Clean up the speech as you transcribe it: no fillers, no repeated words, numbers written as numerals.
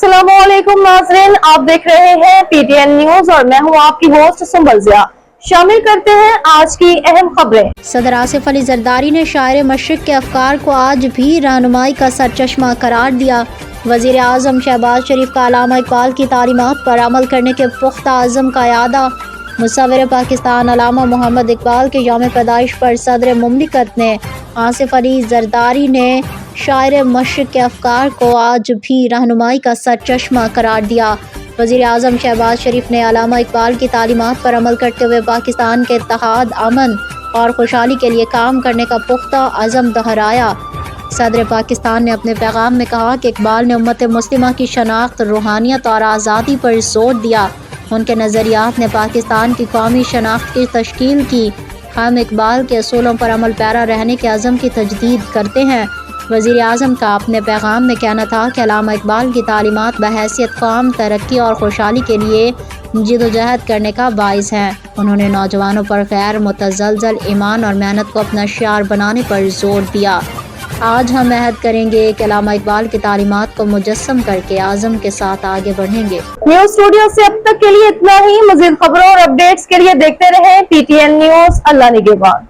अस्सलामुअलैकुम नाज़रीन, आप देख रहे हैं पीटीएन न्यूज और मैं हूं आपकी होस्ट सुंबल ज़िया। शामिल करते हैं आज की अहम खबरें। सदर आसिफ अली जरदारी ने शायर मशरिक के अफकार को आज भी रहनुमाई का सरचश्मा करार दिया। वज़ीर आज़म शहबाज शरीफ का अल्लामा इकबाल की तालीमात पर अमल करने के पुख्ता अज़म का यादा। मुसव्विर पाकिस्तान अल्लामा मोहम्मद इकबाल के यौम पैदाइश पर सदर मुमलिकत ने आसिफ अली जरदारी ने शायर मशरिक के अफकार को आज भी रहनुमाई का सरचश्मा करार दिया। वज़ीर आज़म शहबाज शरीफ ने अल्लामा इकबाल की तालीमात पर अमल करते हुए पाकिस्तान के इत्तेहाद, अमन और खुशहाली के लिए काम करने का पुख्ता अज़म दोहराया। सदर पाकिस्तान ने अपने पैगाम में कहा कि इकबाल ने उम्मत मुस्लिमा की शनाख्त, रूहानियत और आज़ादी पर जोर दिया। उनके नज़रियात ने पाकिस्तान की कौमी शनाख्त की तश्कील की। हम इकबाल के असूलों पर अमल पैरा रहने के अज़म की तजदीद करते हैं। वज़ीर आज़म का अपने पैगाम में कहना था कि अल्लामा इकबाल की तालीमात बहैसियत कौम तरक्की और खुशहाली के लिए जिदोजहद करने का बाइस हैं। उन्होंने नौजवानों पर गैर मुतज़लज़ल ईमान और मेहनत को अपना शियार बनाने पर जोर दिया। आज हम अहद करेंगे कि अल्लामा इकबाल की तालीमात को मुजस्सम करके आज़म के साथ आगे बढ़ेंगे। न्यूज स्टूडियो से अब तक के लिए इतना ही। मज़ीद खबरों और अपडेट्स के लिए देखते रहें पीटीएन न्यूज। अल्लाह निगहबान।